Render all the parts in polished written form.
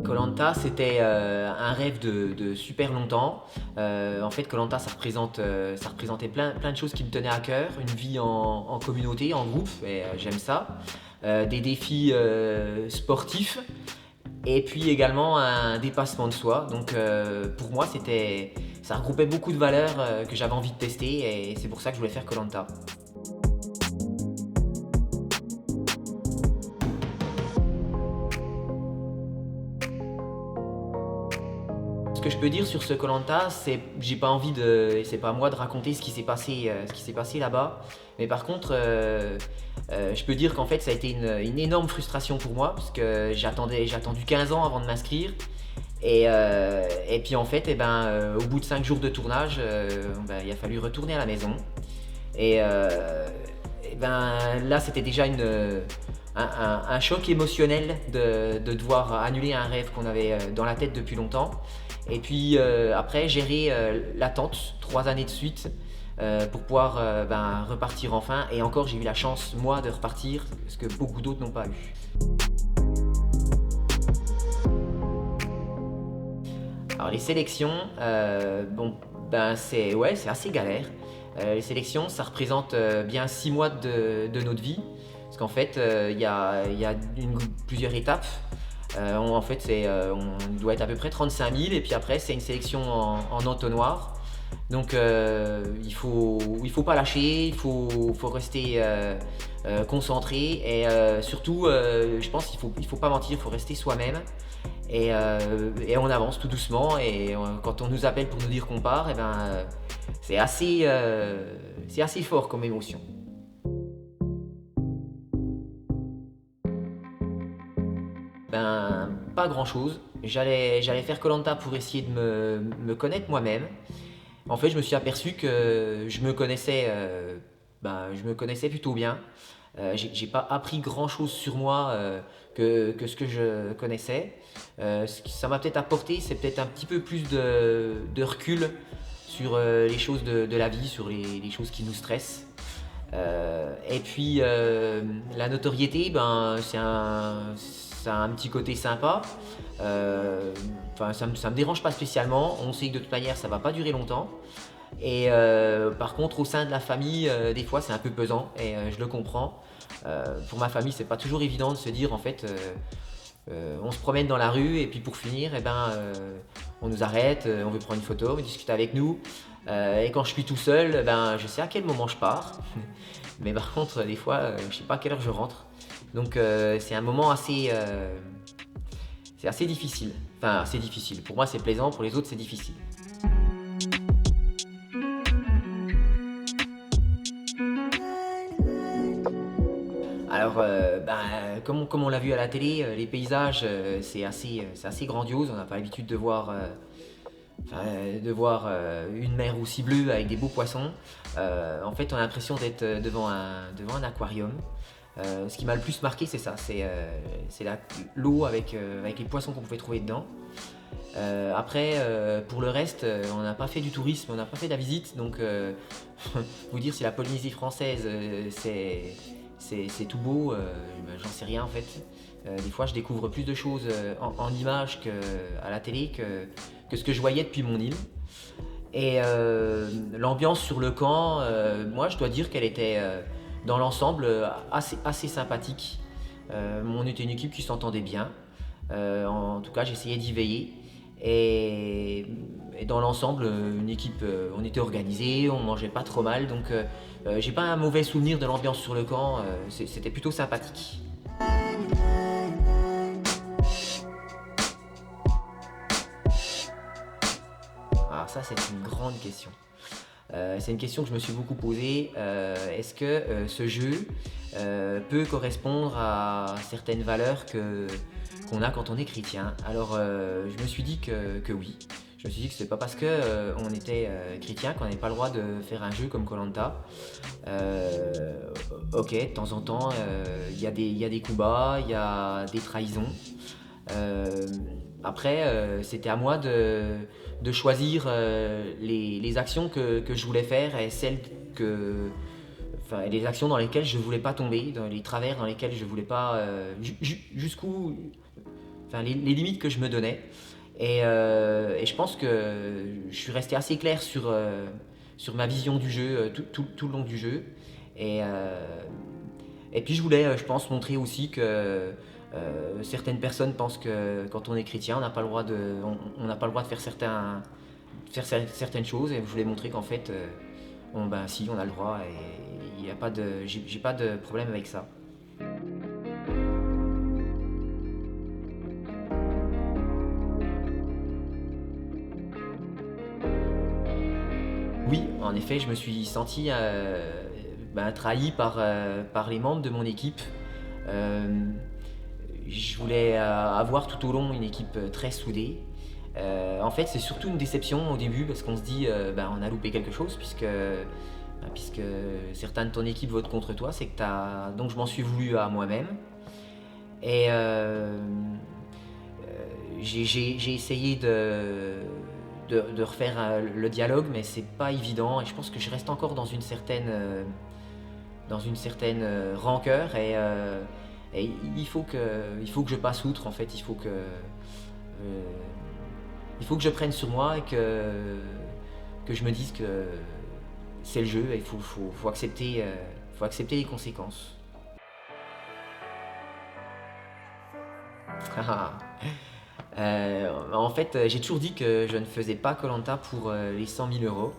Koh c'était un rêve de super longtemps. En fait, Koh ça ça représentait plein de choses qui me tenaient à cœur. Une vie en communauté, en groupe, et j'aime ça. Des défis sportifs, et puis également un dépassement de soi. Donc pour moi, ça regroupait beaucoup de valeurs que j'avais envie de tester, et c'est pour ça que je voulais faire Koh. Ce que je peux dire sur ce koh c'est j'ai pas envie de, c'est pas à moi de raconter ce qui s'est passé là-bas. Mais par contre, je peux dire qu'en fait ça a été une énorme frustration pour moi parce que j'ai attendu 15 ans avant de m'inscrire. Et puis en fait, au bout de 5 jours de tournage, il a fallu retourner à la maison. Et, euh, Là, c'était déjà un choc émotionnel de devoir annuler un rêve qu'on avait dans la tête depuis longtemps. Et puis après, gérer l'attente 3 années de suite pour pouvoir repartir enfin. Et encore, j'ai eu la chance, moi, de repartir, ce que beaucoup d'autres n'ont pas eu. Alors les sélections, c'est assez galère. Les sélections, ça représente bien 6 mois de notre vie, parce qu'en fait, il y a plusieurs étapes. On doit être à peu près 35 000, et puis après, c'est une sélection en entonnoir. Donc il faut pas lâcher, faut rester concentré, et surtout, je pense qu'il faut pas mentir, il faut rester soi-même. Et on avance tout doucement, et quand on nous appelle pour nous dire qu'on part, c'est assez fort comme émotion. Pas grand chose. J'allais faire koh pour essayer de me connaître moi-même. En fait, je me suis aperçu que je me connaissais plutôt bien. J'ai pas appris grand chose sur moi que ce que je connaissais. Ce que ça m'a peut-être apporté, c'est peut-être un petit peu plus de recul sur les choses de la vie, sur les choses qui nous stressent. Et puis la notoriété, ça a un petit côté sympa. Ça me dérange pas spécialement. On sait que de toute manière, ça va pas durer longtemps. Et par contre, au sein de la famille, des fois, c'est un peu pesant, et je le comprends. Pour ma famille, c'est pas toujours évident de se dire en fait, on se promène dans la rue, et puis pour finir, on nous arrête, on veut prendre une photo, on veut discuter avec nous. Et quand je suis tout seul, je sais à quel moment je pars. Mais par contre, des fois, je sais pas à quelle heure je rentre. Donc c'est un moment c'est assez difficile. Enfin, assez difficile. Pour moi, c'est plaisant, pour les autres, c'est difficile. Alors, comme on l'a vu à la télé, les paysages, c'est assez grandiose. On n'a pas l'habitude de voir une mer aussi bleue avec des beaux poissons. En fait, on a l'impression d'être devant un aquarium. Ce qui m'a le plus marqué, c'est ça, c'est l'eau avec les poissons qu'on pouvait trouver dedans. Après, pour le reste, on n'a pas fait du tourisme, on n'a pas fait de la visite, donc vous dire si la Polynésie française c'est tout beau, j'en sais rien en fait. Des fois, je découvre plus de choses en images qu'à la télé que ce que je voyais depuis mon île. Et l'ambiance sur le camp, moi je dois dire qu'elle était dans l'ensemble assez sympathique. On était une équipe qui s'entendait bien. En tout cas, j'essayais d'y veiller. Et, et dans l'ensemble, une équipe, on était organisé, on mangeait pas trop mal. Donc j'ai pas un mauvais souvenir de l'ambiance sur le camp, c'était plutôt sympathique. Alors ça, c'est une grande question. C'est une question que je me suis beaucoup posée. Est-ce que ce jeu peut correspondre à certaines valeurs qu'on a quand on est chrétien? Alors, je me suis dit que oui. Je me suis dit que c'est pas parce que on était chrétien qu'on n'avait pas le droit de faire un jeu comme koh. Ok, de temps en temps, il y a des coups bas, il y a des trahisons. Euh, Après, c'était à moi de choisir les actions que je voulais faire, et celles les actions dans lesquelles je voulais pas tomber, dans les travers dans lesquels je voulais pas, jusqu'où, les limites que je me donnais. Et je pense que je suis resté assez clair sur ma vision du jeu tout le long du jeu. Et, euh, et puis je voulais, je pense, montrer aussi que certaines personnes pensent que quand on est chrétien, on n'a pas le droit on n'a pas le droit de faire certaines choses. Et je voulais montrer qu'en fait, ben, si, on a le droit et il y a pas de, j'ai pas de problème avec ça. Oui, en effet, je me suis senti ben, trahi par les membres de mon équipe. Euh, je voulais avoir tout au long une équipe très soudée. En fait, c'est surtout une déception au début parce qu'on se dit ben, on a loupé quelque chose puisque certains de ton équipe votent contre toi, c'est que t'as. Donc je m'en suis voulu à moi-même. Et j'ai essayé de refaire le dialogue, mais c'est pas évident. Et je pense que je reste encore dans une certaine rancœur. Et il faut que je passe outre. En fait, il faut que je prenne sur moi et que je me dise que c'est le jeu et faut accepter les conséquences. En fait, j'ai toujours dit que je ne faisais pas koh pour les 100 000 euros.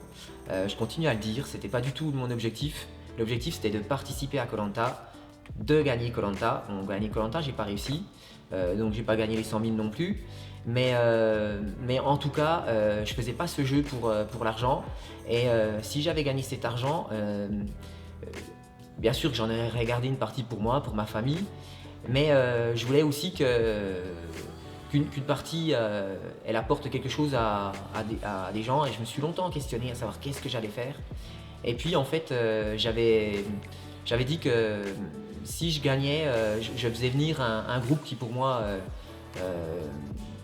Je continue à le dire, c'était pas du tout mon objectif. L'objectif c'était de participer à koh de gagner koh Bon, gagner koh j'ai pas réussi, donc j'ai pas gagné les 100 000 non plus. Mais en tout cas, je faisais pas ce jeu pour l'argent. Et si j'avais gagné cet argent, bien sûr que j'en aurais gardé une partie pour moi, pour ma famille. Mais je voulais aussi qu'une partie, elle apporte quelque chose à des gens. Et je me suis longtemps questionné à savoir qu'est-ce que j'allais faire. Et puis en fait, j'avais dit que si je gagnais, je faisais venir un groupe qui pour moi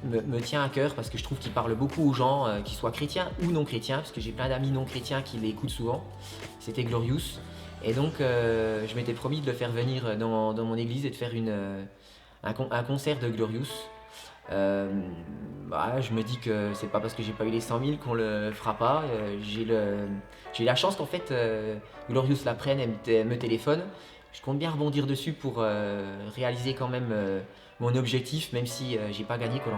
me tient à cœur parce que je trouve qu'il parle beaucoup aux gens, qu'ils soient chrétiens ou non chrétiens, parce que j'ai plein d'amis non chrétiens qui l'écoutent souvent. C'était Glorious. Et donc je m'étais promis de le faire venir dans mon église et de faire un concert de Glorious. Euh, je me dis que c'est pas parce que j'ai pas eu les 100 000 qu'on le fera pas. J'ai la chance qu'en fait Glorious la prenne et me téléphone. Je compte bien rebondir dessus pour réaliser quand même mon objectif, même si j'ai pas gagné koh